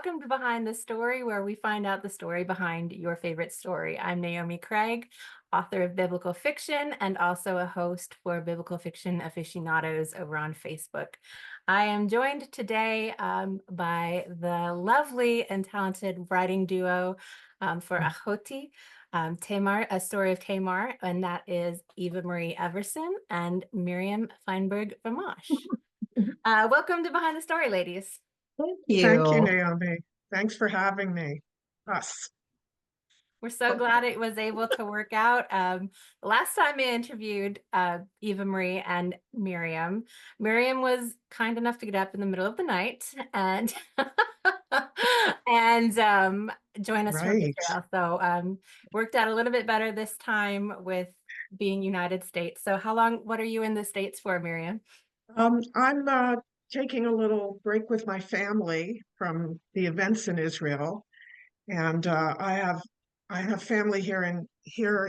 welcome to Behind the Story, where we find out the story behind your favorite story. I'm Naomi Craig, author of biblical fiction and also a host for Biblical Fiction Aficionados over on Facebook. I am joined today by the lovely and talented writing duo for Ahoti, Tamar, A Story of Tamar, and that is Eva Marie Everson and Miriam Feinberg Vamosh. Welcome to Behind the Story, ladies. Thank you, You. Naomi. Thanks for having me. Us. We're so glad it was able to work out. Last time I interviewed Eva Marie and Miriam was kind enough to get up in the middle of the night and and join us from Right. Israel. So worked out a little bit better this time with being United States. So what are you in the States for, Miriam? I'm taking a little break with my family from the events in Israel, and I have family here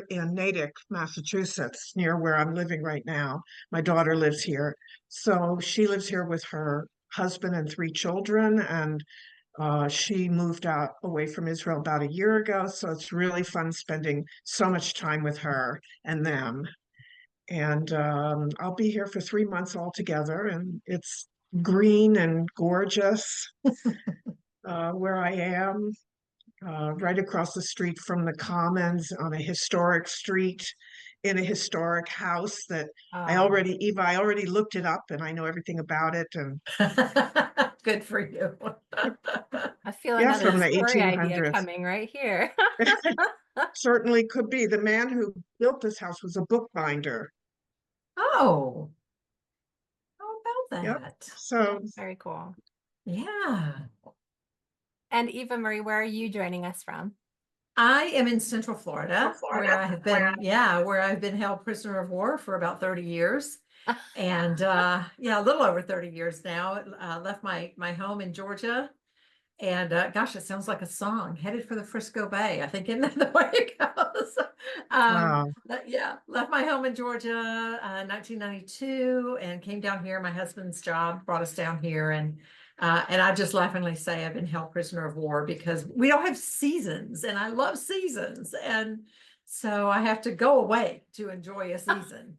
in Natick, Massachusetts, near where I'm living right now. My daughter lives here, so she lives here with her husband and three children, and she moved out away from Israel about a year ago. So it's really fun spending so much time with her and them. And I'll be here for 3 months altogether, and it's green and gorgeous where I am, right across the street from the Commons on a historic street in a historic house that I already looked it up and I know everything about it. And Good for you. I feel yeah, another from the story idea 1800s. coming right here. Certainly could be. The man who built this house was a bookbinder. Oh, how about Yep. that? So Very cool. Yeah. And Eva Marie, where are you joining us from? I am in Central Florida, where I've been held prisoner of war for about 30 years. And a little over 30 years now. Left my home in Georgia. And gosh, it sounds like a song, headed for the Frisco Bay. I think isn't that the way it goes? wow. Left my home in Georgia 1992 and came down here. My husband's job brought us down here, and I just laughingly say I've been held prisoner of war because we don't have seasons, and I love seasons, and so I have to go away to enjoy a season.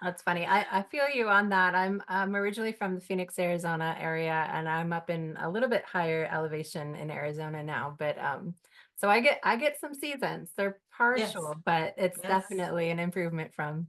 That's funny. I feel you on that. I'm originally from the Phoenix, Arizona area, and I'm up in a little bit higher elevation in Arizona now. But so I get some seasons. They're partial, Yes. but it's Yes. definitely an improvement from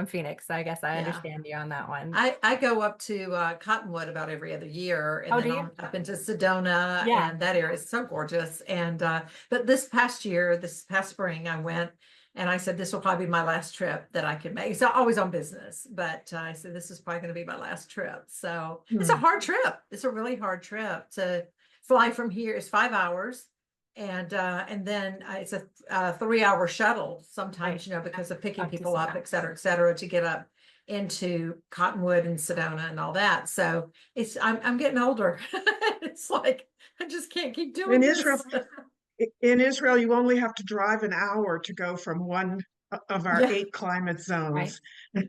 Phoenix. So I guess I understand you on that one. I go up to Cottonwood about every other year, and Oh, then do you? up into Sedona, Yeah. and that area is so gorgeous. And but this past spring, I went and I said this will probably be my last trip that I can make. So always on business, but I said this is probably going to be my last trip. So it's a hard trip. It's a really hard trip to fly from here. It's 5 hours. And then it's a 3 hour shuttle sometimes, because of picking Up to people up, et cetera, to get up into Cottonwood and Sedona and all that. So I'm getting older. It's like I just can't keep doing In this. Israel, you only have to drive an hour to go from one of our 8 climate zones. Right.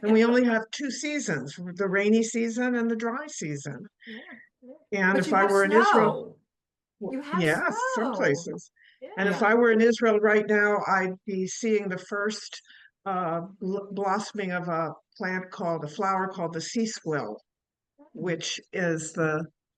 And we only have 2 seasons, the rainy season and the dry season. Yeah. And But if you I have were in Israel, snow. You have yes, some snow. places. Yeah. And if I were in Israel right now, I'd be seeing the first blossoming of a flower called the sea squill, which is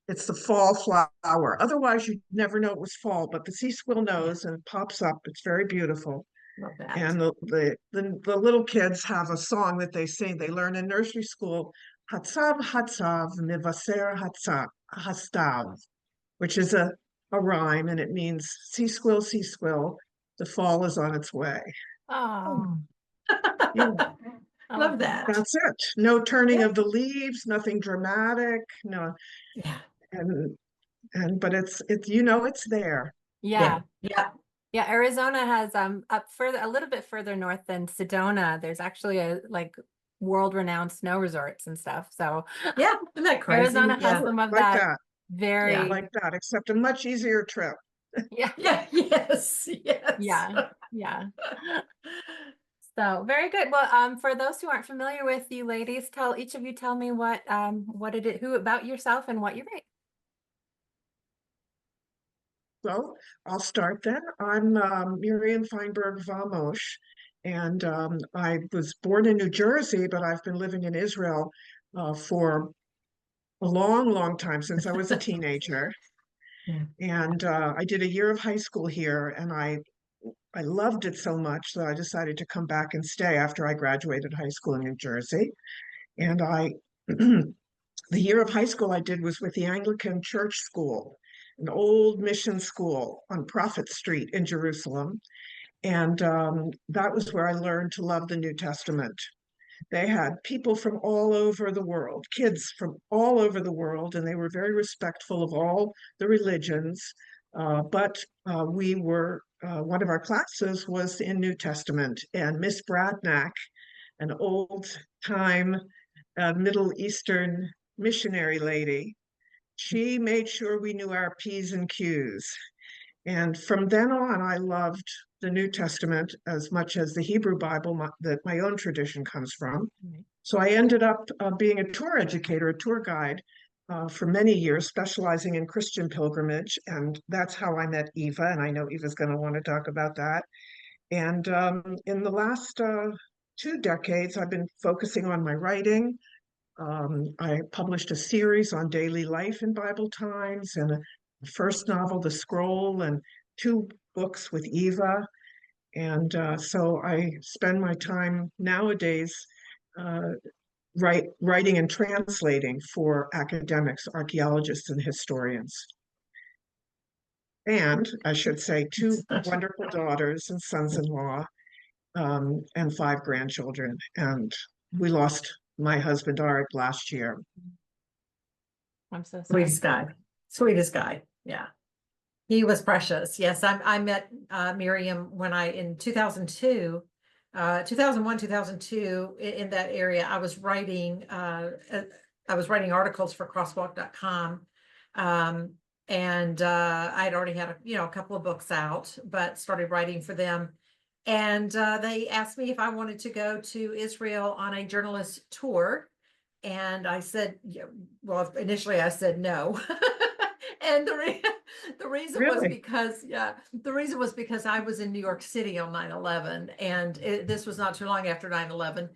it's the fall flower. Otherwise, you'd never know it was fall, but the sea squill knows and pops up. It's very beautiful. Love that. And the little kids have a song that they sing. They learn in nursery school, Hatzav Hatzav Mivaser Hatzav Hastav, which is a rhyme, and it means sea squill, the fall is on its way. Oh, Yeah, Love that. that's it. No turning Yeah. of the leaves, nothing dramatic. No, Yeah. but it's there. yeah. Yeah. Yeah, Arizona has up further, a little bit further north than Sedona. There's actually a world-renowned snow resorts and stuff. So Yeah. Isn't that crazy? Arizona has some of Like that that, very like that, except a much easier trip. yeah. Yeah. Yes. Yes. Yeah. Yeah. So very good. Well, for those who aren't familiar with you ladies, each of you tell me who about yourself and what you write. So I'll start then. I'm Miriam Feinberg Vamosh, and I was born in New Jersey, but I've been living in Israel for a long, long time, since I was a teenager. Yeah. And I did a year of high school here, and I loved it so much that I decided to come back and stay after I graduated high school in New Jersey. And the year of high school I did was with the Anglican Church School, an old mission school on Prophet Street in Jerusalem. And that was where I learned to love the New Testament. They had people from all over the world, kids from all over the world, and they were very respectful of all the religions. But one of our classes was in New Testament, and Miss Bradnack, an old time Middle Eastern missionary lady, she made sure we knew our P's and Q's. And from then on, I loved the New Testament as much as the Hebrew Bible that my own tradition comes from. So I ended up being a tour educator, a tour guide for many years, specializing in Christian pilgrimage. And that's how I met Eva. And I know Eva's going to want to talk about that. And in the last 2 decades, I've been focusing on my writing. I published a series on daily life in Bible times, and a first novel, The Scroll, and 2 books with Eva. And so I spend my time nowadays uh, writing and translating for academics, archaeologists, and historians. And I should say, 2 wonderful daughters and sons-in-law, and 5 grandchildren. And we lost my husband, Art, last year. I'm so sorry. Sweetest guy. Yeah. He was precious. Yes. I met Miriam in 2002, 2001, 2002, in that area. I was writing articles for crosswalk.com. And I'd already had a couple of books out, but started writing for them. And they asked me if I wanted to go to Israel on a journalist tour. And I said, yeah, well, initially I said no. And the reason was Really? because I was in New York City on 9/11, and this was not too long after 9/11.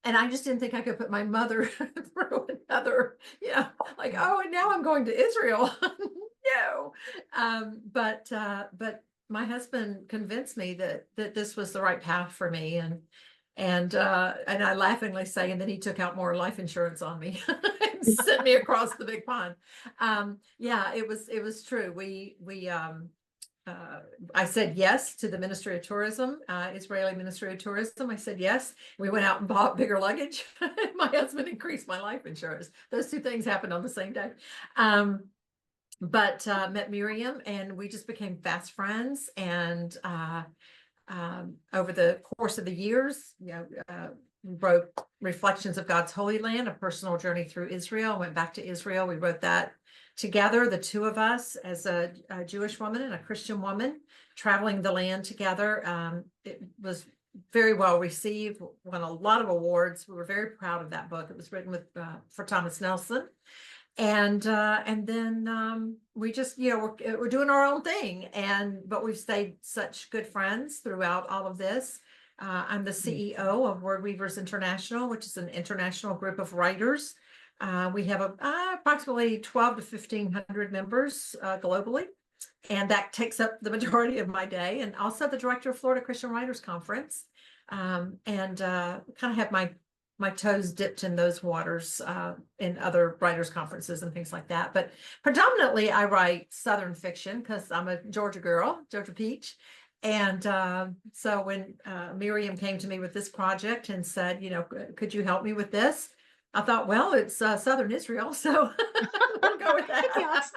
And I just didn't think I could put my mother through another, like, oh, and now I'm going to Israel. No. But my husband convinced me that this was the right path for me. And I laughingly say, and then he took out more life insurance on me and sent me across the big pond. Yeah, it was true. I said yes to the Ministry of Tourism, Israeli Ministry of Tourism. I said yes. We went out and bought bigger luggage. My husband increased my life insurance. Those 2 things happened on the same day. But met Miriam, and we just became fast friends. And over the course of the years, wrote Reflections of God's Holy Land, a personal journey through Israel. Went back to Israel. We wrote that together, the 2 of us, as a Jewish woman and a Christian woman, traveling the land together. It was very well received, won a lot of awards. We were very proud of that book. It was written for Thomas Nelson. And then we just, we're doing our own thing, but we've stayed such good friends throughout all of this. I'm the CEO of Word Weavers International, which is an international group of writers. We have approximately 12 to 1,500 members globally, and that takes up the majority of my day. And also the director of Florida Christian Writers Conference, and kind of have my toes dipped in those waters in other writers' conferences and things like that. But predominantly, I write Southern fiction because I'm a Georgia girl, Georgia peach. And so when Miriam came to me with this project and said, could you help me with this? I thought, well, it's Southern Israel, so we'll go with that. It counts.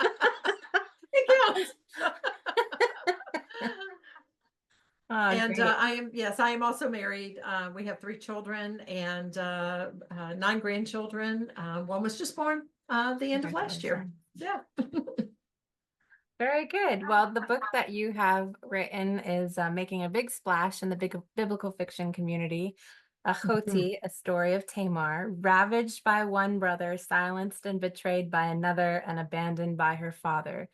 It counts. And great. I am also married. We have 3 children and 9 grandchildren. One was just born the end of last year. Yeah. Very good. Well, the book that you have written is making a big splash in the big biblical fiction community. Mhm. Ahoti, a story of Tamar, ravaged by one brother, silenced and betrayed by another, and abandoned by her father.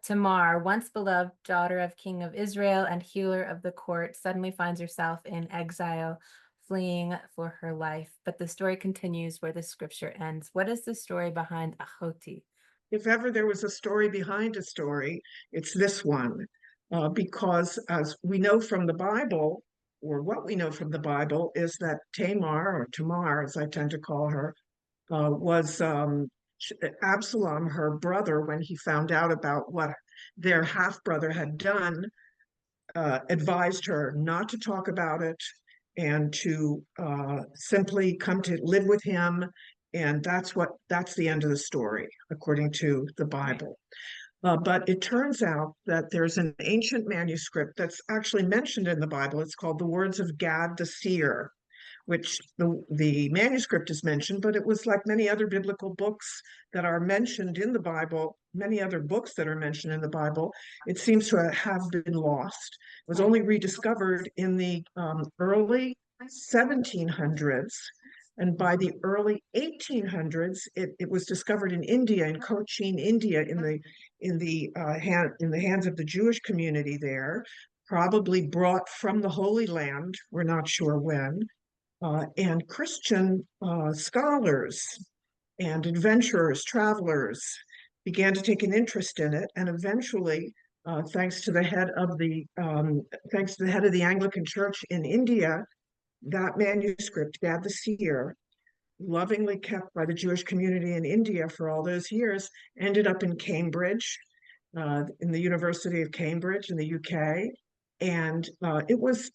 Tamar, once beloved daughter of King of Israel and healer of the court, suddenly finds herself in exile, fleeing for her life. But the story continues where the scripture ends. What is the story behind Ahoti? If ever there was a story behind a story, it's this one. Because as we know from the Bible, or what we know from the Bible, is that Tamar, or Tamar, as I tend to call her, was Absalom, her brother, when he found out about what their half brother had done, advised her not to talk about it and to simply come to live with him. And that's the end of the story, according to the Bible. But it turns out that there's an ancient manuscript that's actually mentioned in the Bible. It's called the Words of Gad the Seer, which the manuscript is mentioned, but it was like many other biblical books that are mentioned in the Bible, many other books that are mentioned in the Bible, it seems to have been lost. It was only rediscovered in the early 1700s. And by the early 1800s, it was discovered in India, in Cochin, India, in the hands of the Jewish community there, probably brought from the Holy Land. We're not sure when, and Christian scholars and adventurers, travelers began to take an interest in it, and eventually, thanks to the head of the Anglican Church in India, that manuscript, Gad the Seer, lovingly kept by the Jewish community in India for all those years, ended up in Cambridge, in the University of Cambridge in the UK, and it was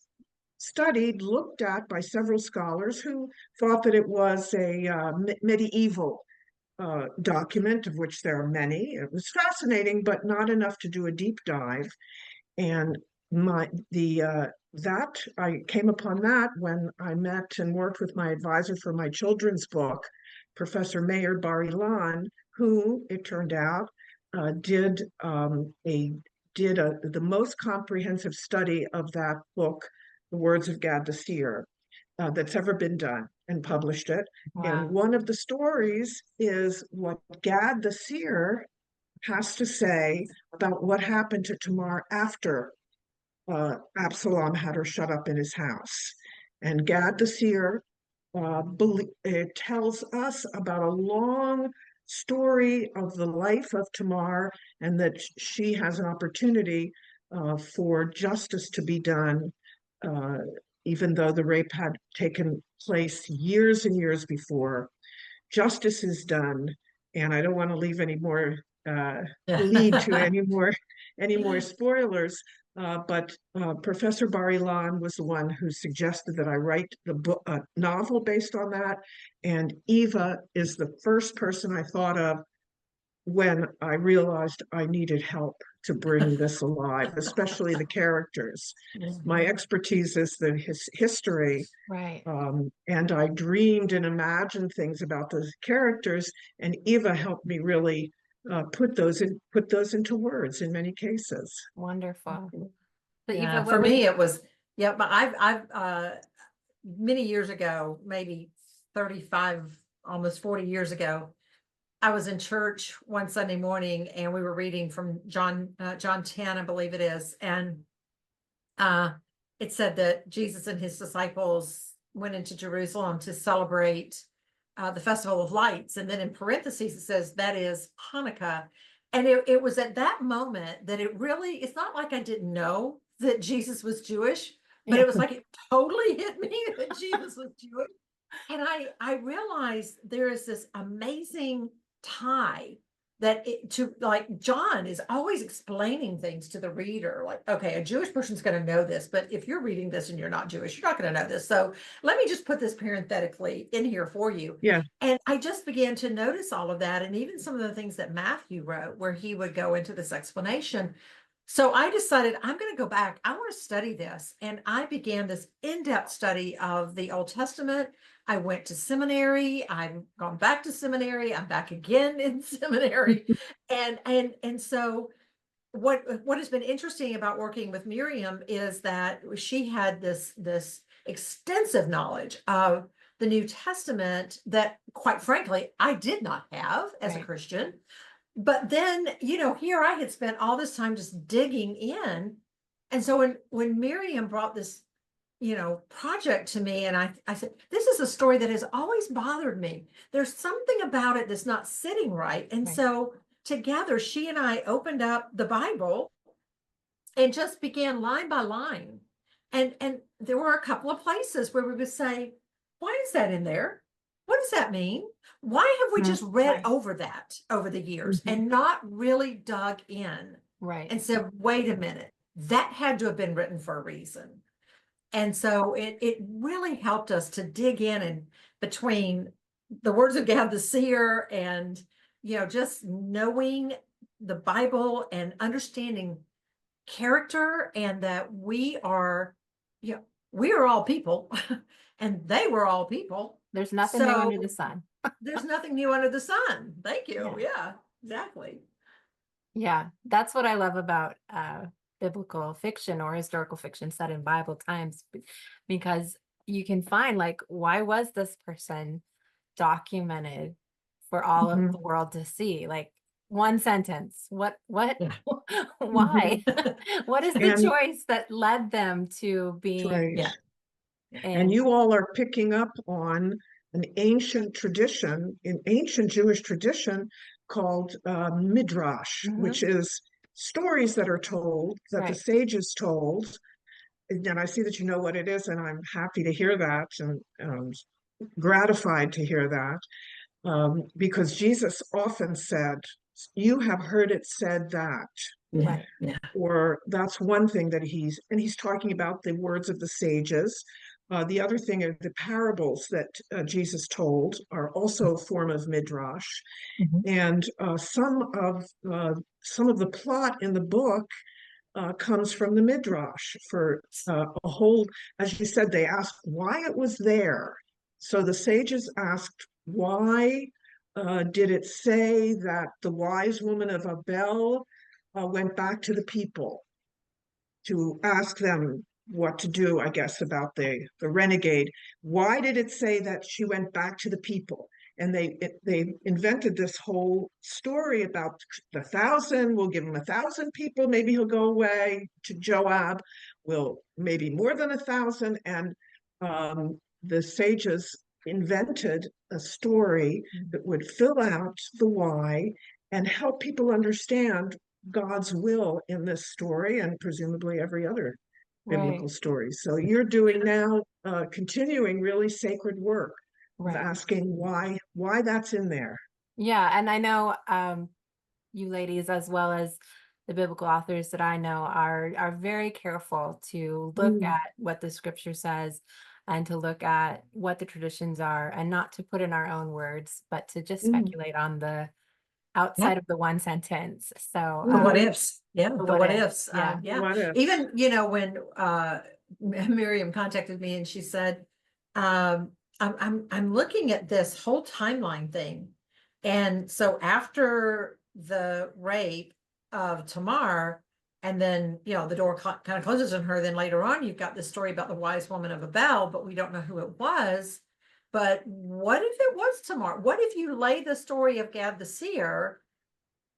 studied, looked at by several scholars who thought that it was a medieval document, of which there are many. It was fascinating, but not enough to do a deep dive. And my the that I came upon that when I met and worked with my advisor for my children's book, Professor Meir Bar-Ilan, who it turned out did the most comprehensive study of that book, The Words of Gad the Seer, that's ever been done, and published it. And Wow. one of the stories is what Gad the Seer has to say about what happened to Tamar after Absalom had her shut up in his house. And Gad the Seer it tells us about a long story of the life of Tamar, and that she has an opportunity for justice to be done, uh, even though the rape had taken place years and years before. Justice is done, and I don't want to leave any more lead to any more spoilers. But Professor Bar-Ilan was the one who suggested that I write the book, novel based on that. And Eva is the first person I thought of when I realized I needed help to bring this alive, especially the characters. My expertise is the history, Right. and I dreamed and imagined things about those characters, and Eva helped me really put those into words in many cases. Wonderful. So Eva, Yeah, for what would me it was, yeah, but I've many years ago, maybe 35, almost 40 years ago, I was in church one Sunday morning and we were reading from John 10, I believe it is, and it said that Jesus and his disciples went into Jerusalem to celebrate the Festival of Lights, and then in parentheses it says that is Hanukkah. And it was at that moment that it's not like I didn't know that Jesus was Jewish, but Yeah. it was like it totally hit me that Jesus was Jewish. And I realized there is this amazing tie that to, like, John is always explaining things to the reader, like, okay, a Jewish person's going to know this, but if you're reading this and you're not Jewish, you're not going to know this. So let me just put this parenthetically in here for you. Yeah. And I just began to notice all of that, and even some of the things that Matthew wrote, where he would go into this explanation. So I decided I'm going to go back. I want to study this. And I began this in-depth study of the Old Testament. I went to seminary. I've gone back to seminary. I'm back again in seminary. And so what has been interesting about working with Miriam is that she had this extensive knowledge of the New Testament that, quite frankly, I did not have as a Right. Christian. But then, here I had spent all this time just digging in. And so when Miriam brought this, project to me, and I said, this is a story that has always bothered me. There's something about it that's not sitting right. And Right. so together, she and I opened up the Bible and just began line by line. And there were a couple of places where we would say, why is that in there? What does that mean? Why have we just read Right. over that over the years Mhm. and not really dug in Right. and said, wait a minute, that had to have been written for a reason. And so it really helped us to dig in and between the words of God, the seer, and just knowing the Bible and understanding character, and that we are all people and they were all people. There's nothing new under So the sun. there's nothing new under the sun. Thank you. Yeah. Yeah, exactly. Yeah, that's what I love about biblical fiction or historical fiction set in Bible times, because you can find, like, why was this person documented for all of Mhm. the world to see? Like, one sentence. What Yeah. why? What is the And choice that led them to being right. Yeah. And in? you all are picking up on an ancient tradition, an ancient Jewish tradition called Midrash, which Mhm. is stories that are told, that the Right. sages told. And I see that you know what it is, and I'm happy to hear that and gratified to hear that. Because Jesus often said, you have heard it said that, Yeah. Right. Yeah. or that's one thing that he's talking about the words of the sages. The other thing are the parables that Jesus told are also a form of midrash, Mhm. and some of the plot in the book comes from the midrash. For a whole, as you said, they asked why it was there. So the sages asked, why did it say that the wise woman of Abel went back to the people to ask them what to do, I guess, about the renegade? Why did it say that she went back to the people? And they invented this whole story about the 1,000. We'll give him 1,000 people. Maybe he'll go away. To Joab, will maybe more than 1,000. And the sages invented a story that would fill out the why and help people understand God's will in this story and presumably every other Right. biblical story. So you're doing now continuing really sacred work of Right. asking why that's in there. Yeah, and I know you ladies, as well as the biblical authors that I know, are very careful to look Mm, at what the scripture says and to look at what the traditions are, and not to put in our own words, but to just mm, speculate on the Yeah. outside of the one sentence. So The what mhm. ifs. Yeah. the The what what if, ifs. yeah. Yeah. What ifs? Even, when Miriam contacted me and she said, I'm looking at this whole timeline thing. And so after the rape of Tamar, and then, the door kind of closes on her, then later on, you've got this story about the wise woman of Abel, but we don't know who it was. But what if it was Tamar? What if you lay the story of Gad the seer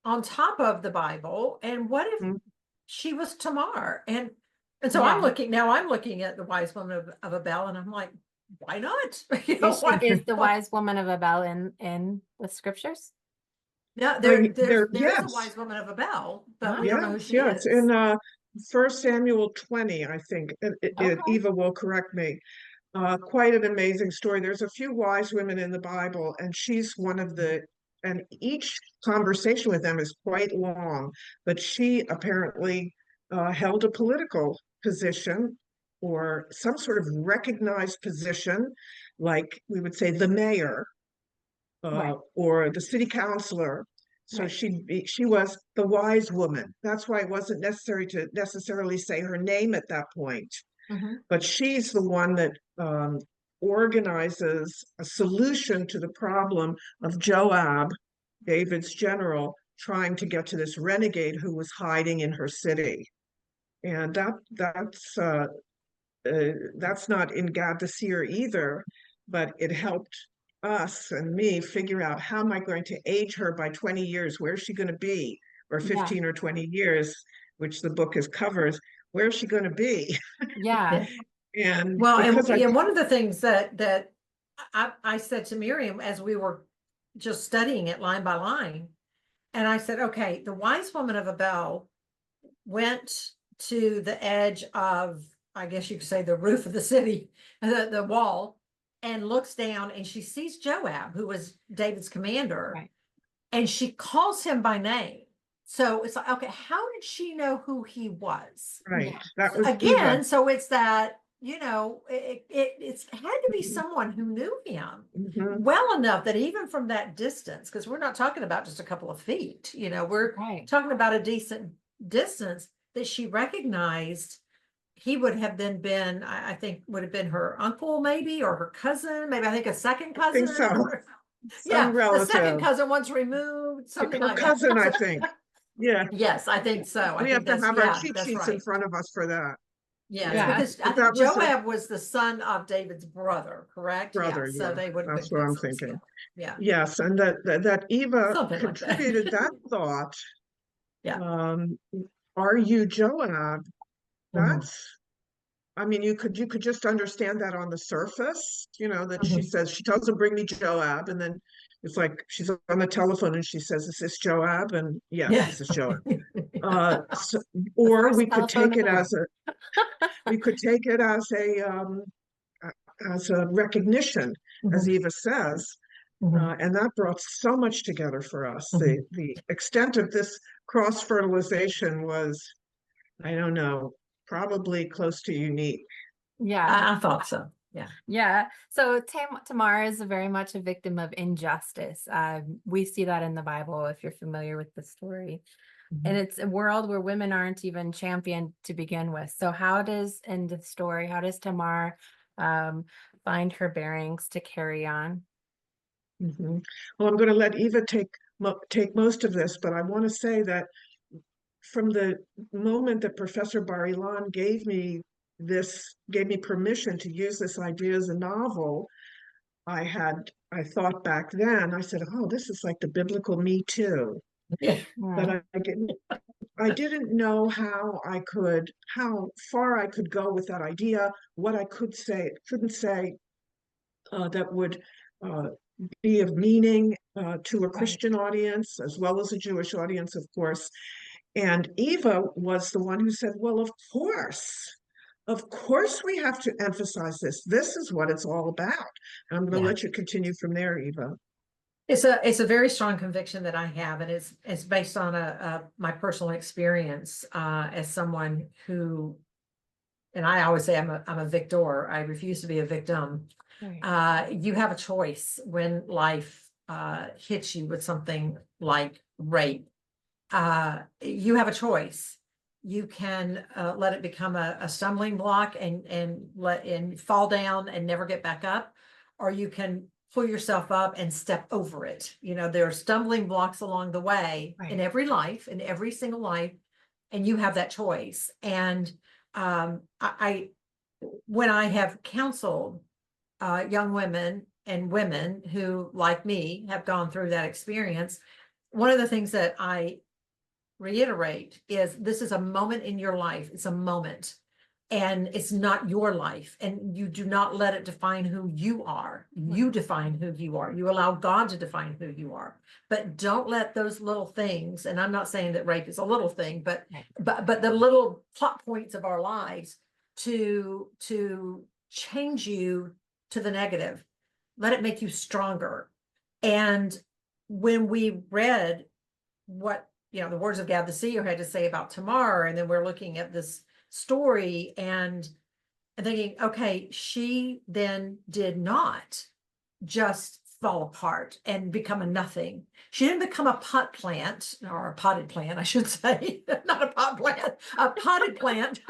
on top of the Bible? And what if Mm. she was Tamar? And so Yeah. I'm looking at the wise woman of Abel, and I'm like, why not? Is the Why? wise woman of Abel in the scriptures? No, There, there is a yes, wise woman of Abel, but we Oh, don't yeah, know who she yeah. It's in is. 1 Samuel 20, I think. okay. Eva will correct me. Quite an amazing story. There's a few wise women in the Bible, and she's one of and each conversation with them is quite long, but she apparently held a political position or some sort of recognized position, like we would say the mayor Right. or the city councilor. So Right. she was the wise woman. That's why it wasn't necessary to necessarily say her name at that point, Mhm. but she's the one that organizes a solution to the problem of Joab, David's general, trying to get to this renegade who was hiding in her city. And that's not in Gad the seer either, but it helped us and me figure out, how am I going to age her by 20 years? Where's she going to be? Or Yeah. 15 or 20 years, which the book covers. Where's she going to be? Yeah. And Well, because and one of the things that I said to Miriam as we were just studying it line by line, and I said, okay, the wise woman of Abel went to the edge of, I guess you could say, the roof of the city, the wall, and looks down and she sees Joab, who was David's commander, Right. and she calls him by name. So it's like, okay, how did she know who he was? right, Yeah. that was Again, Eva. so it's that, it's had to be someone who knew him Mhm. well enough that even from that distance, because we're not talking about just a couple of feet, we're Right. talking about a decent distance, that she recognized he would have been, I think would have been her uncle maybe, or her cousin, maybe, I think a second I think cousin. so. Yeah, Some the second relative. cousin once removed, something Her like that. cousin, I think. Yeah, Yes, I think so. I we have think to that's, have our yeah, cheat that's sheets in right. front of us for that. Yes, Yeah. because I But think that was the Joab was the son of David's brother, correct? brother, Yeah, so yeah. they would have That's been what I'm cousins. thinking. Yeah, Yes, and that Eva something like that. contributed that thought. Yeah. Are you Joab? Mhm. That's, I mean, you could just understand that on the surface, that she Mhm. says, she tells him, bring me Joab, and then it's like she's on the telephone and she says, is this Joab? And yes, Yeah. this is Joab. So, The or first we could telephone take in it the as a recognition, as Mhm. Eva says, Mhm. and that brought so much together for us. Mhm. The extent of this cross fertilization was, I don't know, probably close to unique. Yeah. I thought so. Yeah. Yeah. So Tamar is very much a victim of injustice. We see that in the Bible, if you're familiar with the story. And it's a world where women aren't even championed to begin with. So in the story, how does Tamar find her bearings to carry on? Mhm. Well, I'm going to let Eva take most of this, but I want to say that from the moment that Professor Bar-Ilan gave me permission to use this idea as a novel, I thought back then, I said, oh, this is like the biblical Me Too. Yeah. But I didn't know how far I could go with that idea, what I couldn't say, that would uh, be of meaning to a Right. Christian audience as well as a Jewish audience, of course. And Eva was the one who said, well, of course we have to emphasize this. This is what it's all about. And I'm going to Yeah. let you continue from there, Eva. It's a very strong conviction that I have, and it's based on my personal experience as someone who, and I always say I'm a victor. I refuse to be a victim. Right. You have a choice when life hits you with something like rape. You have a choice. You can let it become a stumbling block and fall down and never get back up, or you can pull yourself up and step over it. There are stumbling blocks along the way in Right. every life, in every single life, and you have that choice. And when I have counseled young women and women who, like me, have gone through that experience, one of the things that I reiterate is this is a moment in your life. It's a moment, and it's not your life, and you do not let it define who you are. You define who you are. You allow God to define who you are, but don't let those little things, and I'm not saying that rape is a little thing, but Right. but the little plot points of our lives to change you to the negative. Let it make you stronger. And when we read what the words of Gad the seer had to say about Tamar, and then we're looking at this story and thinking, okay, she then did not just fall apart and become a nothing. She didn't become a pot plant, or a potted plant, I should say, not a pot plant, a potted plant.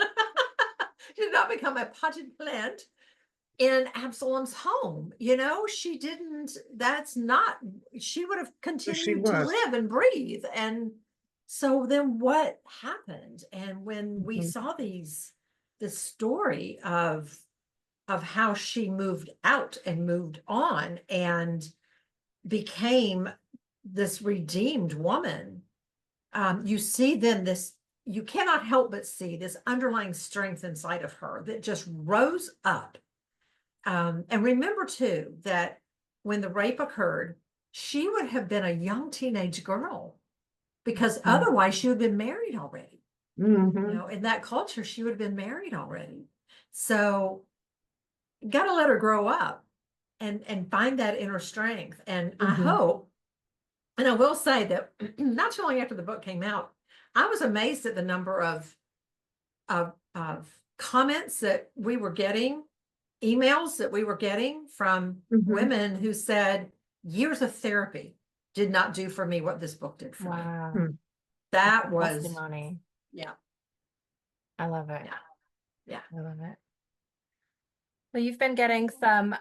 She did not become a potted plant. in Absalom's home. You know, she didn't, that's not, she would have She continued to was. live and breathe. And so then what happened? And when we Mhm. saw this story of how she moved out and moved on and became this redeemed woman, you see then this, you cannot help but see this underlying strength inside of her that just rose up. And remember too, that when the rape occurred, she would have been a young teenage girl, because Mhm. otherwise she would have been married already. You Mhm. know, in that culture, she would have been married already. So you got to let her grow up and find that inner strength. And I Mhm. hope, and I will say that not too long after the book came out, I was amazed at the number of comments that we were getting, emails that we were getting from Mhm. women who said, years of therapy did not do for me what this book did for me. Wow. Hmm. That That's a was, testimony. yeah, I love it. yeah, yeah. I love it. Well, you've been getting some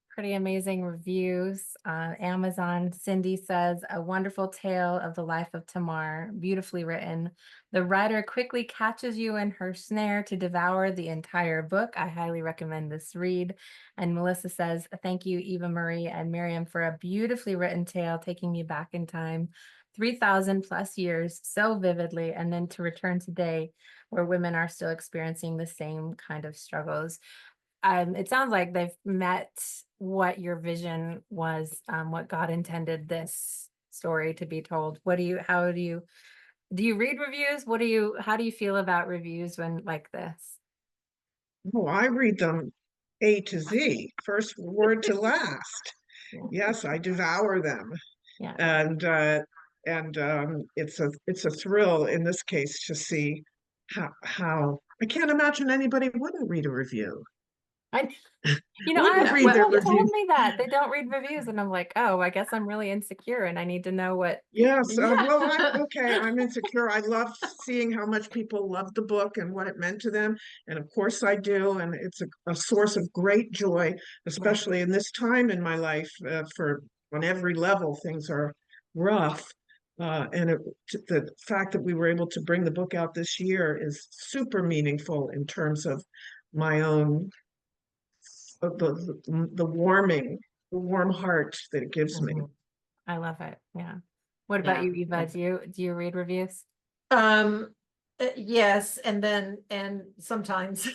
pretty amazing reviews. Amazon, Cindy says, a wonderful tale of the life of Tamar, beautifully written. The writer quickly catches you in her snare to devour the entire book. I highly recommend this read. And Melissa says, thank you, Eva Marie and Miriam, for a beautifully written tale, taking me back in time, 3,000 plus years, so vividly, and then to return today, where women are still experiencing the same kind of struggles. It sounds like they've met what your vision was, what God intended this story to be told. How do you read reviews? How do you feel about reviews when like this? Oh, I read them A to Z, first word to last. Yeah, Yes, I devour them. yeah. And it's a thrill in this case to see how I can't imagine anybody wouldn't read a review. I, Wouldn't Yeah, read well, their people have review. told me that they don't read reviews, and I'm like, oh, I guess I'm really insecure, and I need to know what. Yes, well, yeah. I'm insecure. I love seeing how much people love the book and what it meant to them. And of course I do. And it's a source of great joy, Right. especially in this time in my life, for on every level, things are rough. And the fact that we were able to bring the book out this year is super meaningful in terms of my own, the warm heart that it gives me. Mhm. I love it. Yeah. What about Yeah. you, Eva? Do you read reviews? Yes, and sometimes,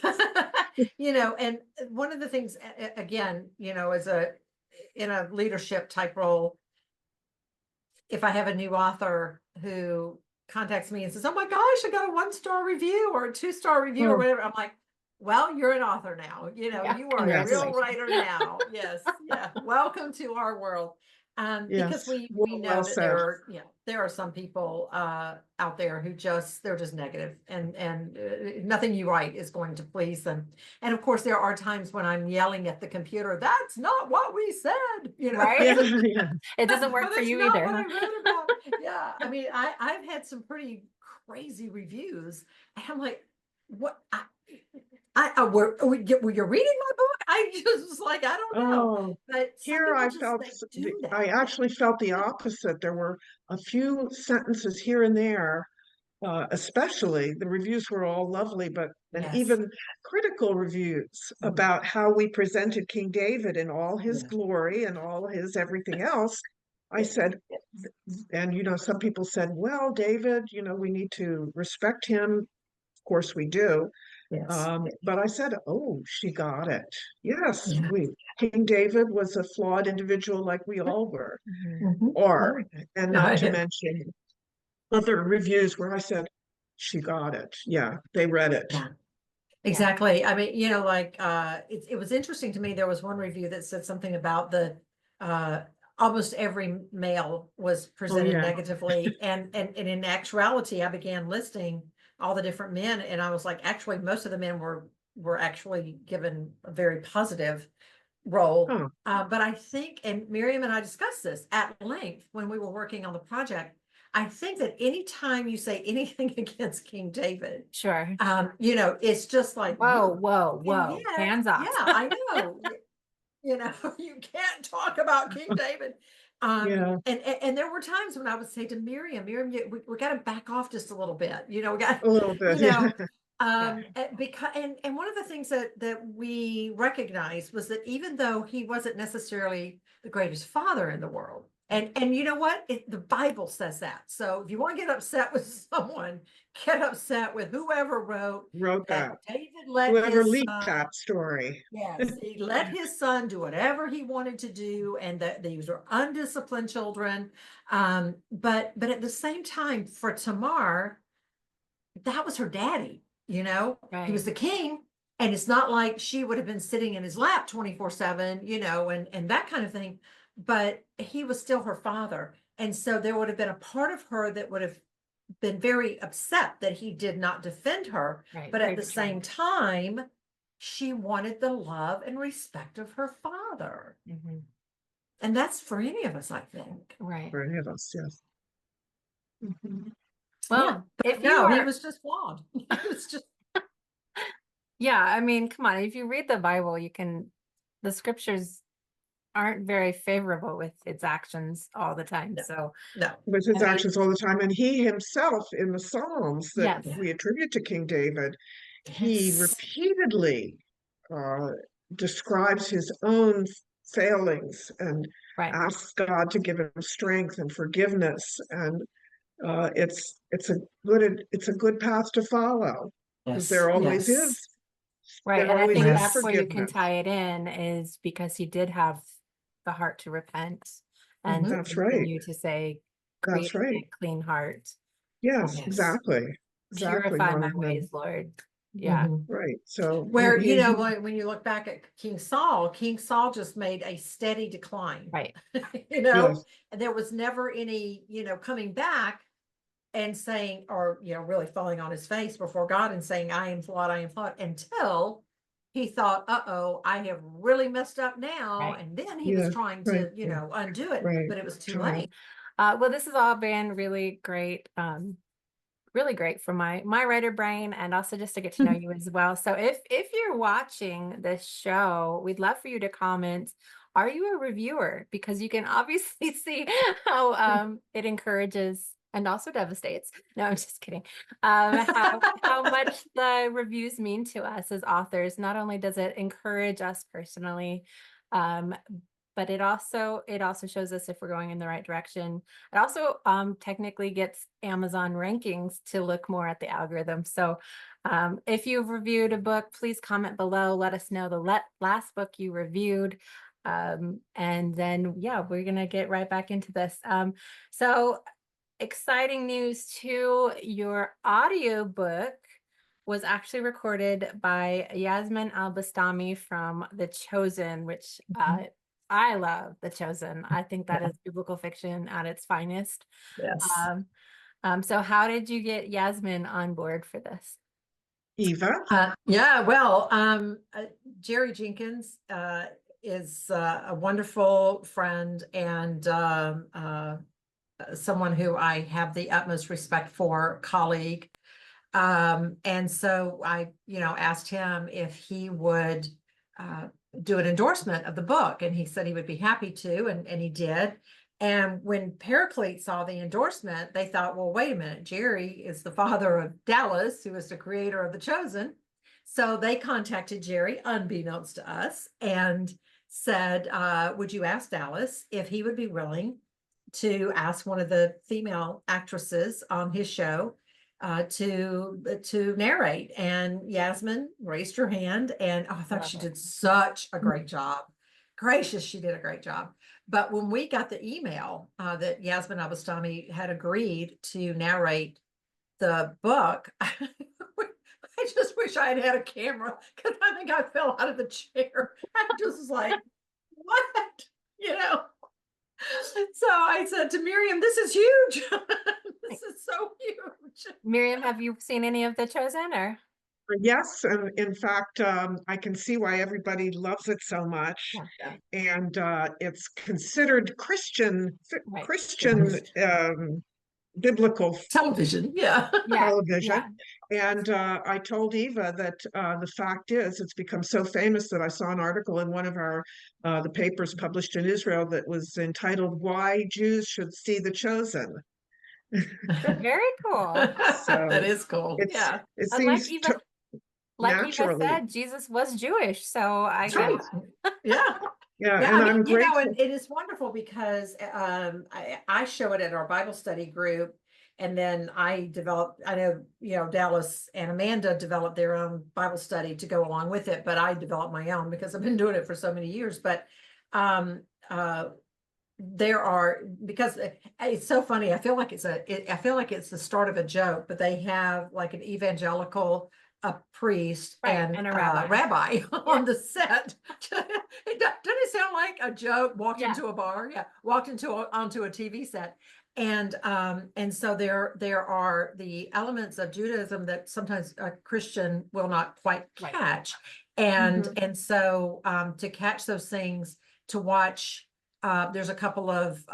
you know, and one of the things, again, you know, as in a leadership type role, if I have a new author who contacts me and says, oh my gosh, I got a 1-star review or a 2-star review or Oh, whatever, I'm like, well, you're an author now. You know, Yeah. you are a yes, real Congratulations. writer now. Yes. Yeah. Welcome to our world. Because yes. we know Well that said. there are some people out there who they're just negative, and nothing you write is going to please them. And of course, there are times when I'm yelling at the computer, that's not what we said, you know. Right? Yeah, yeah. It doesn't But work for that's you not either, what I huh? wrote about. Yeah, I mean, I've had some pretty crazy reviews, and I'm like, what? Were you reading my book? I just was like, I don't know. Oh, But some here people just they do I that. Yeah. actually felt the opposite. There were a few sentences here and there, especially the reviews were all lovely, but and Yes. even critical reviews Mhm. about how we presented King David in all his Yeah. glory and all his everything else. I said, and some people said, well, David, we need to respect him. Of course we do. Yes. But I said, oh, she got it. Yes, Yeah. King David was a flawed individual like we all were, Mhm. Mhm. or, and not to Yeah. mention other reviews where I said, she got it. Yeah, they read it. Yeah. Yeah. Exactly. I mean, you know, like it was interesting to me. There was one review that said something about the uh almost every male was Oh, presented yeah. negatively. And in actuality, I began listing all the different men, and I was like, actually, most of the men were actually given a very positive role. Oh, But I think, and Miriam and I discussed this at length when we were working on the project, I think that anytime you say anything against King David, Sure. it's just like, Whoa, "Ooh." whoa, And whoa. yet, Hands off. yeah, I know. You can't talk about King David. Yeah, And there were times when I would say to Miriam, we got to back off just a little bit. We got, a little bit. you Yeah. know, because and one of the things that we recognized was that even though he wasn't necessarily the greatest father in the world, and you know what? The Bible says that. So if you want to get upset with someone, get upset with whoever wrote Wrote that that. David let Whoever his leaked son. that story. Yes, he let his son do whatever he wanted to do, and that these were undisciplined children. But at the same time, for Tamar, that was her daddy. He was Right. the king, and it's not like she would have been sitting in his lap 24/7, and that kind of thing. But he was still her father, and so there would have been a part of her that would have been very upset that he did not defend her. Right. But Very at the same betrayed. time, she wanted the love and respect of her father. Mhm. And that's for any of us, I think. Right. For any of us, yes. Mhm. Well, Yeah. if you No, he are, was just flawed. He was just, yeah, I mean, come on, if you read the Bible, the scriptures aren't very favorable with its actions all the time. no, So, no. With I his mean, actions all the time. And he himself in the Psalms that yes, Yeah. we attribute to King David, he Yes. repeatedly uh, describes his own failings and right. asks God to give him strength and forgiveness. And it's a good path to follow because Yes. there always Yes. is Right. there And I always think is that's Yes. where you can forgiveness. tie it in is because he did have the heart to repent and to Mhm. That's right. continue to say, That's create in me right. a clean heart, Yes, Yes. exactly. Exactly. purify my One of them. ways, Lord. Yeah. Mhm. Right. So Where, he when you look back at King Saul just made a steady decline, Right. yes, and there was never any, coming back and saying, or, really falling on his face before God and saying, I am flawed, until he thought, uh-oh, I have really messed up now. Right. And then he was yes, trying right, to, undo it, right. but it was too Time. late. Well, this has all been really great for my writer brain and also just to get to know you as well. So if you're watching this show, we'd love for you to comment. Are you a reviewer? Because you can obviously see how it encourages and also devastates. No, I'm just kidding. How much the reviews mean to us as authors. Not only does it encourage us personally, um, but it also shows us if we're going in the right direction. It also technically gets Amazon rankings to look more at the algorithm. So if you've reviewed a book, please comment below. Let us know the last book you reviewed. And then, yeah, we're going to get right back into this. So exciting news too, your audiobook was actually recorded by Yasmin Al-Bastami from The Chosen, which I love The Chosen. I think that Yeah. is biblical fiction at its finest. Yes. Um, so how did you get Yasmin on board for this? Eva. Yeah, well, Jerry Jenkins is a wonderful friend and someone who I have the utmost respect for, colleague. And so I, asked him if he would do an endorsement of the book, and he said he would be happy to, and he did. And when Paraclete saw the endorsement, they thought, well, wait a minute, Jerry is the father of Dallas, who is the creator of The Chosen. So they contacted Jerry, unbeknownst to us, and said, would you ask Dallas if he would be willing to ask one of the female actresses on his show to narrate? And Yasmin raised her hand, and I thought Love she it. did such a great job. Gracious, she did a great job. But when we got the email that Yasmin Abastami had agreed to narrate the book, I just wish I had had a camera, because I think I fell out of the chair. I just was like, what? So I said to Miriam, this is huge. This is so huge. Miriam, have you seen any of The Chosen or? Yes, and in fact, I can see why everybody loves it so much. Yeah, Yeah. And it's considered Christian right. Christian biblical Television, yeah. Yeah. television. Yeah. And I told Eva that the fact is, it's become so famous that I saw an article in one of the papers published in Israel that was entitled "Why Jews Should See the Chosen." Very cool. That So is cool. it's Yeah. it And like seems Eva, like Eva naturally, said, Jesus was Jewish, so I That's get right. Yeah. yeah. Yeah, And I mean, I'm you know, grateful. and it is wonderful because I show it at our Bible study group, and then I developed, I know, you know, Dallas and Amanda developed their own Bible study to go along with it, but I developed my own because I've been doing it for so many years. But um there are, because it's so funny, I feel like I feel like it's the start of a joke, but they have like an evangelical, a priest, right. and And a a rabbi. rabbi on the set. Doesn't it sound like a joke? Walked Yeah. into a bar, yeah, walked onto a TV set. And so there are the elements of Judaism that sometimes a Christian will not quite Right. catch. And Mhm. and so to catch those things, to watch, there's a couple of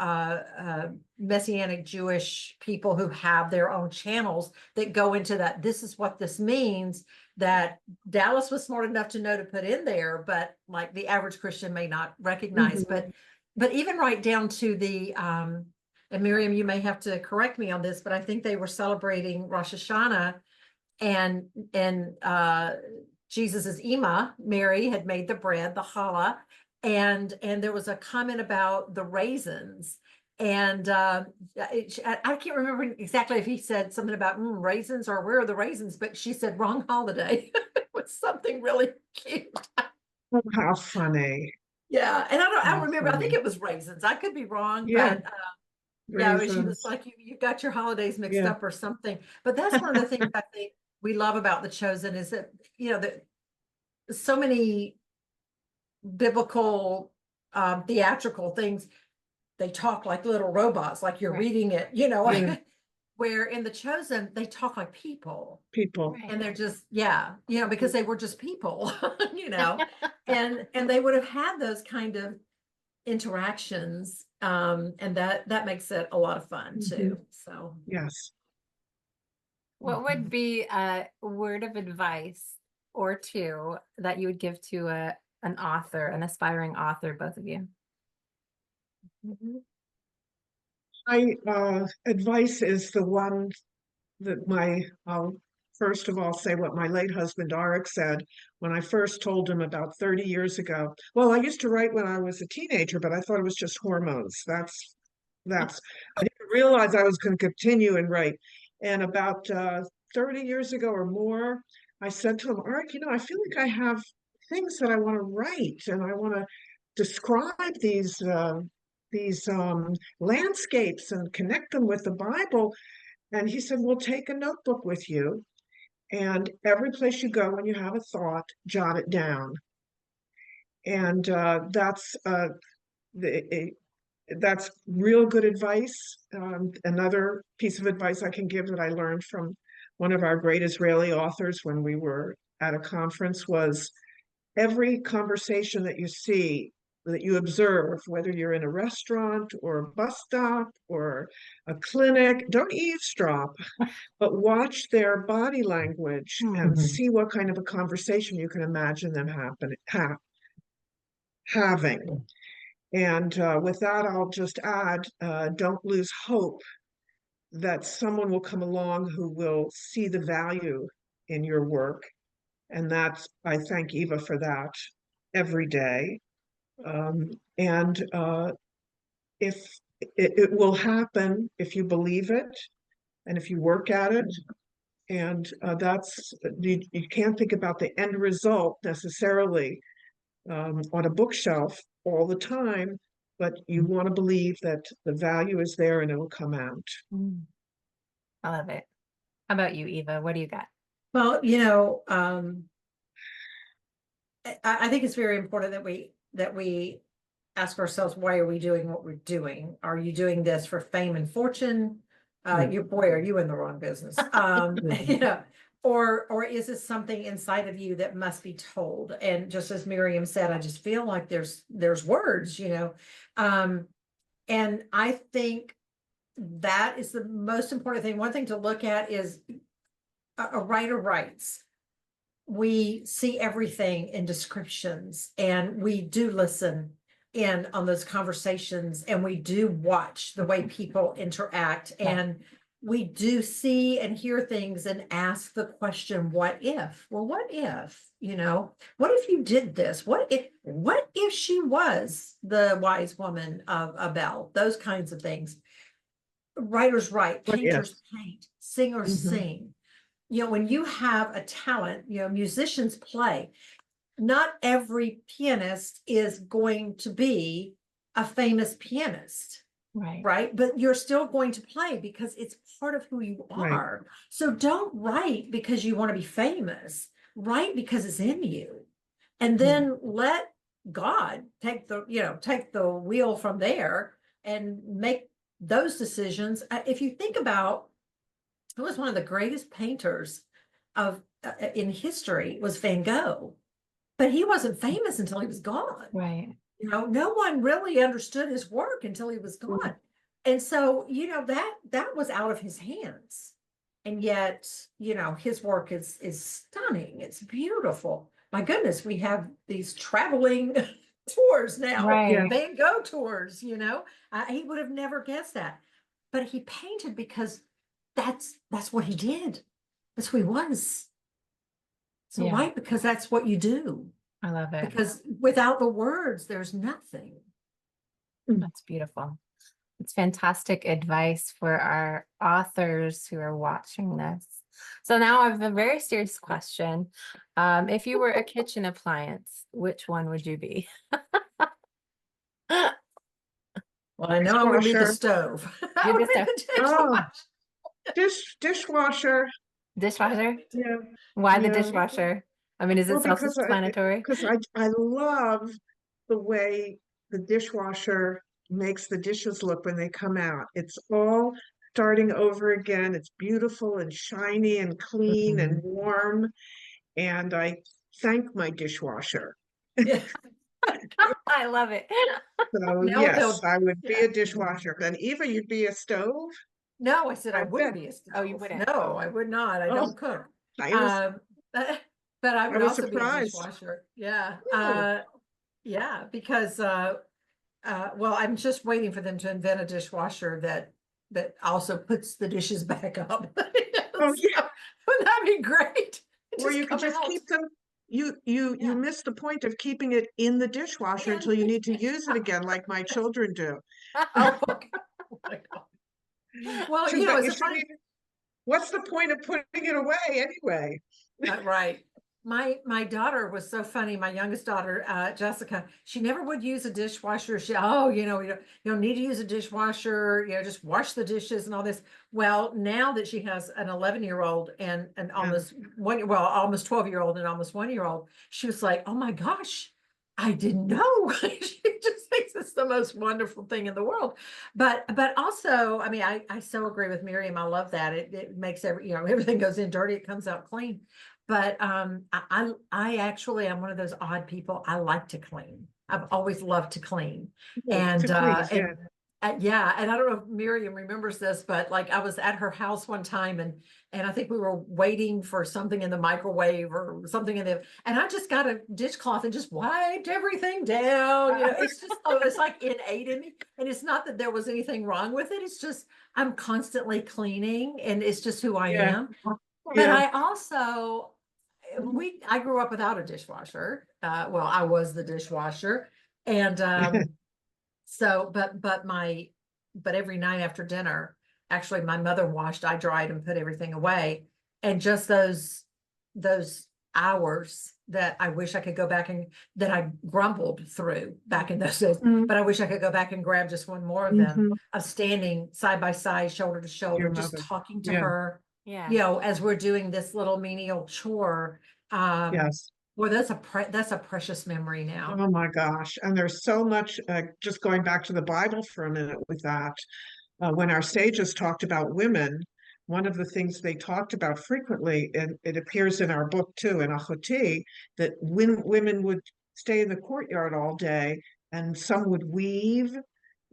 Messianic Jewish people who have their own channels that go into that. This is what this means, that Dallas was smart enough to know to put in there, but like the average Christian may not recognize. Mhm. But even right down to the and Miriam, you may have to correct me on this, but I think they were celebrating Rosh Hashanah, and Jesus's Ima, Mary, had made the bread, the challah, and there was a comment about the raisins. And I can't remember exactly if he said something about raisins or where are the raisins, but she said wrong holiday. It was something really cute. Oh, how funny. Yeah, and I don't How remember. I think funny. it was raisins. I could be wrong, Yeah, but yeah, she was raisins. like, you got your holidays mixed Yeah. up or something. But that's one of the things I think we love about The Chosen is that, you know, that so many biblical, theatrical things, they talk like little robots, like you're Right. reading it, you know, Yeah. where in The Chosen, they talk like people. People. Right. And they're just, yeah, you know, because they were just people, you know, and they would have had those kind of interactions, and that makes it a lot of fun Mhm. too. So Yes. What would be a word of advice or two that you would give to an author, an aspiring author, both of you? My advice is the one that I'll first of all say what my late husband Arik said when I first told him about 30 years ago. Well, I used to write when I was a teenager, but I thought it was just hormones. I didn't realize I was going to continue and write. And about 30 years ago or more, I said to him, Arik, I feel like I have things that I want to write and I want to describe these landscapes and connect them with the Bible. And he said, well, take a notebook with you. And every place you go when you have a thought, jot it down. And that's real good advice. Another piece of advice I can give that I learned from one of our great Israeli authors when we were at a conference was every conversation that you see, that you observe, whether you're in a restaurant or a bus stop or a clinic, don't eavesdrop, but watch their body language and see what kind of a conversation you can imagine them having. And with that, I'll just add, don't lose hope that someone will come along who will see the value in your work. And I thank Eva for that every day. And if it will happen if you believe it and if you work at it. And you can't think about the end result necessarily on a bookshelf all the time, but you want to believe that the value is there and it will come out. I love it. How about you, Eva? What do you got? well, you know, I think it's very important that we ask ourselves, why are we doing what we're doing? Are you doing this for fame and fortune? You boy, are you in the wrong business? You know, or is this something inside of you that must be told? And just as Miriam said, I just feel like there's words, you know, and I think that is the most important thing. One thing to look at is a writer writes. We see everything in descriptions, and we do listen in on those conversations, and we do watch the way people interact, and we do see and hear things and ask the question, what if? Well, what if, what if you did this? What if she was the wise woman of Abel? Those kinds of things. Writers write, What if? painters paint, singers Mhm. sing. When you have a talent, musicians play. Not every pianist is going to be a famous pianist, Right. right? But you're still going to play because it's part of who you Right. are. So don't write because you want to be famous. Write because it's in you. And then let God take the wheel from there and make those decisions. If you think about who was one of the greatest painters of in history was Van Gogh, but he wasn't famous until he was gone. Right. No one really understood his work until he was gone. And so, that was out of his hands. And yet, his work is stunning. It's beautiful. My goodness, we have these traveling tours now, Right. Van Gogh tours, he would have never guessed that. But he painted because that's what he did. That's who he was. So Yeah. why? Because that's what you do. I love it. Because without the words, there's nothing. That's beautiful. It's fantastic advice for our authors who are watching this. So now I have a very serious question. If you were a kitchen appliance, which one would you be? Well, I know I would be the Dishwasher. stove. I You're would the be the Dishwasher. dishwasher? Yeah. Why the Yeah. dishwasher? I mean, is it Well, self-explanatory? because I love the way the dishwasher makes the dishes look when they come out. It's all starting over again. It's beautiful and shiny and clean and warm. And I thank my dishwasher. Yeah. I love it. So Now yes, they'll, I would be yeah. a dishwasher. And Eva, you'd be a stove? No, I said I I wouldn't bet. be a stove. Oh, you wouldn't. No, I would not. I Oh, don't cook. I was But I I would was also be a surprised. dishwasher. Yeah. Oh, Yeah, because well, I'm just waiting for them to invent a dishwasher that also puts the dishes back up. oh So, yeah. wouldn't that be great? Or you could Come just out. keep them. You Yeah. miss the point of keeping it in the dishwasher Yeah. until you need to use it again, like my children do. Oh, okay. Oh my God. Well, Too bad you it's a shouldn't funny. even. What's the point of putting it away anyway? Right. My daughter was so funny. My youngest daughter, Jessica, she never would use a dishwasher. You don't need to use a dishwasher, just wash the dishes and all this. Well, now that she has an 11-year-old and almost almost 12-year-old and almost 1-year-old, she was like, oh my gosh, I didn't know. She just thinks it's the most wonderful thing in the world. But also, I mean, I so agree with Miriam. I love that. It makes everything goes in dirty, it comes out clean. But I actually am one of those odd people. I like to clean. I've always loved to clean. To please, yeah. Yeah, and I don't know if Miriam remembers this, but like I was at her house one time and I think we were waiting for something in the microwave or something and I just got a dishcloth and just wiped everything down. It's like innate in me. And it's not that there was anything wrong with it. It's just I'm constantly cleaning and it's just who I Yeah. am. But Yeah. I also I grew up without a dishwasher. Well, I was the dishwasher. And so, but every night after dinner, actually my mother washed, I dried and put everything away. And just those hours that I wish I could go back and that I grumbled through back in those days, but I wish I could go back and grab just one more of them of standing side by side, shoulder to shoulder, Your just mother. talking to Yeah. her, Yeah. as we're doing this little menial chore. Yes. Well, that's a precious memory now. Oh my gosh. And there's so much, just going back to the Bible for a minute with that. When our sages talked about women, one of the things they talked about frequently, and it appears in our book too, in Ahoti, that when women would stay in the courtyard all day and some would weave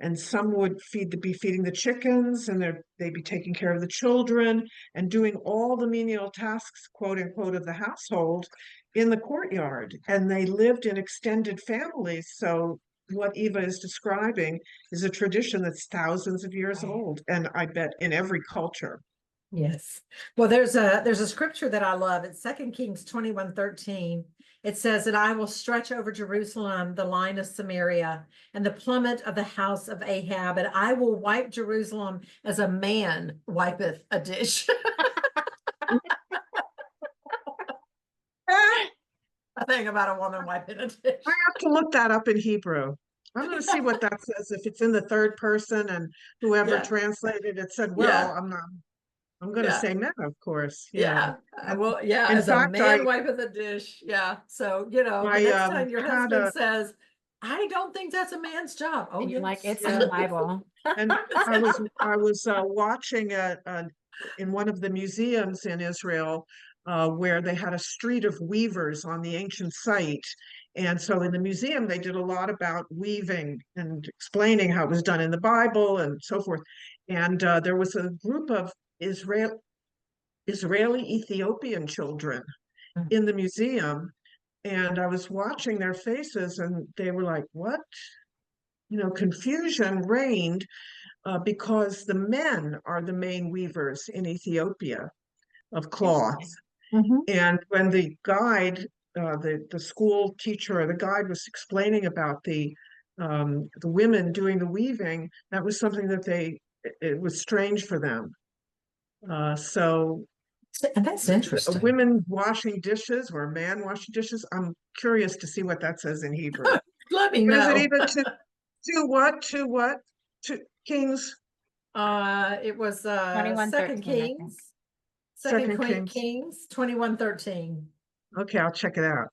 and some would be feeding the chickens, and they'd be taking care of the children and doing all the menial tasks, quote unquote, of the household in the courtyard. And they lived in extended families. So what Eva is describing is a tradition that's thousands of years old, and I bet in every culture. Yes. Well, there's a scripture that I love. It's 2 Kings 21:13. It says that I will stretch over Jerusalem the line of Samaria and the plummet of the house of Ahab, and I will wipe Jerusalem as a man wipeth a dish. A thing about a woman wiping a dish. I have to look that up in Hebrew. I'm going to see what that says, if it's in the third person, and whoever Yeah. translated it said, Yeah. well, I'm going to Yeah. say men, of course. Yeah. And Well, yeah, in as a fact, man wiping the dish. Yeah. So, the I next time your had husband says, I don't think that's a man's job. Oh, And you're like, yes. it's in the Bible. and I was watching in one of the museums in Israel, where they had a street of weavers on the ancient site. And so in the museum, they did a lot about weaving and explaining how it was done in the Bible and so forth. And there was a group of Israeli Ethiopian children Mm. in the museum. And I was watching their faces, and they were like, what? Confusion reigned, because the men are the main weavers in Ethiopia of cloth. Mhm. And when the guide, the school teacher or the guide was explaining about the women doing the weaving, that was something that it was strange for them. So And that's interesting. women washing dishes or a man washing dishes, I'm curious to see what that says in Hebrew. Let me What is it know. even to what? To what? To Kings? It was 21:13, Second I think. Kings. Second Kings. Kings 21:13. Okay, I'll check it out.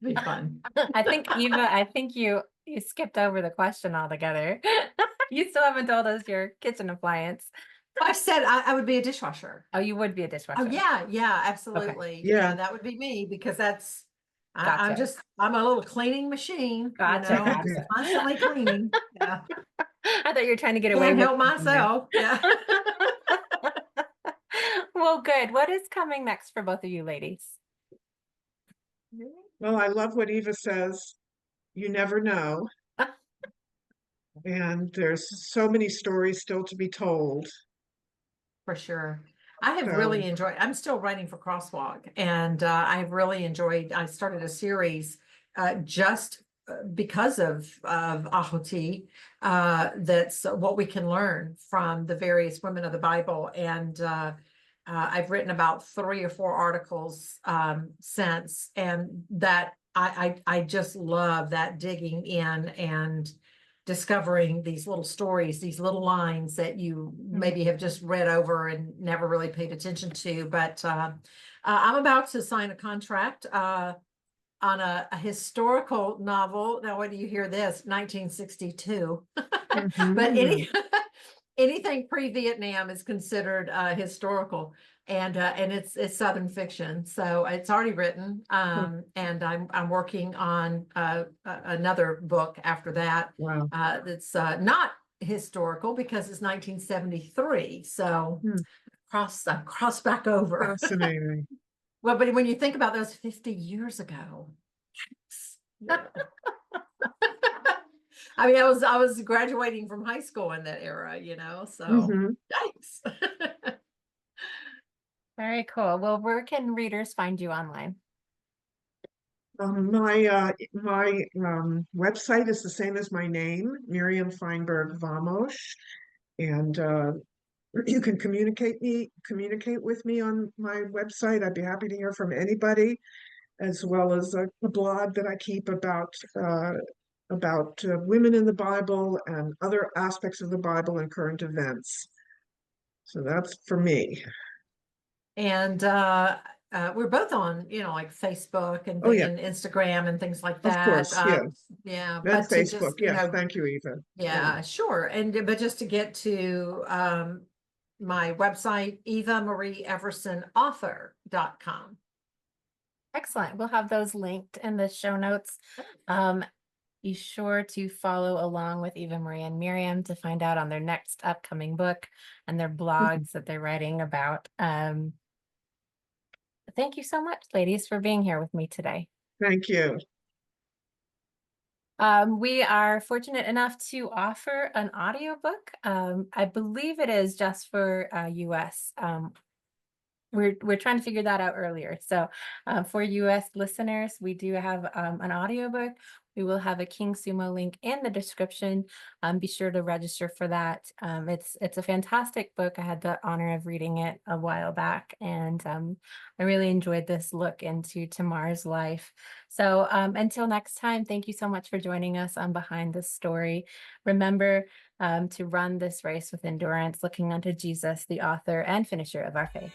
Be fun. I think Eva, you skipped over the question altogether. You still haven't told us your kitchen appliance. I said I would be a dishwasher. Oh, you would be a Oh, dishwasher. yeah, absolutely. Yeah. That would be me, because that's Gotcha. I'm a little cleaning machine. Gotcha, I'm gotcha. constantly cleaning. Yeah. I thought you were trying to get away Can't with help something there. myself. Yeah. Well, good. What is coming next for both of you ladies? Well, I love what Eva says. You never know. And there's so many stories still to be told. For sure. I have So- really enjoyed, I'm still writing for Crosswalk, and I've really enjoyed, I started a series just because of Ahoti, that's what we can learn from the various women of the Bible. And I've written about 3 or 4 articles since, and that I just love that digging in and discovering these little stories, these little lines that you maybe have just read over and never really paid attention to. But I'm about to sign a contract on a historical novel. Now, when do you hear this? 1962. Mhm. But anything pre-Vietnam is considered historical, and it's Southern fiction. So it's already written, and I'm working on another book after that. Wow. That's not historical because it's 1973. So cross back over. Fascinating. Well, but when you think about those 50 years ago, yeah. I mean, I was graduating from high school in that era, so Mhm. yikes. Very cool. Well, where can readers find you online? My website is the same as my name, Miriam Feinberg Vamosh, and you can communicate with me on my website. I'd be happy to hear from anybody, as well as a blog that I keep about women in the Bible and other aspects of the Bible and current events. So that's for me. And we're both on, like Facebook and Oh, yeah. and Instagram and things like Of that. course, yes. Yeah, And but to Facebook, just, yes. Thank you, Eva. yeah, sure. And but just to get to my website, evamarieeversonauthor.com. Excellent. We'll have those linked in the show notes. Be sure to follow along with Eva Marie and Miriam to find out on their next upcoming book and their blogs that they're writing about. Thank you so much, ladies, for being here with me today. Thank you. We are fortunate enough to offer an audiobook. I believe it is just for US. We're trying to figure that out earlier. So for US listeners, we do have an audiobook. We will have a King Sumo link in the description. Be sure to register for that. It's a fantastic book. I had the honor of reading it a while back, and I really enjoyed this look into Tamar's life. So until next time, thank you so much for joining us on Behind the Story. Remember to run this race with endurance, looking unto Jesus, the author and finisher of our faith.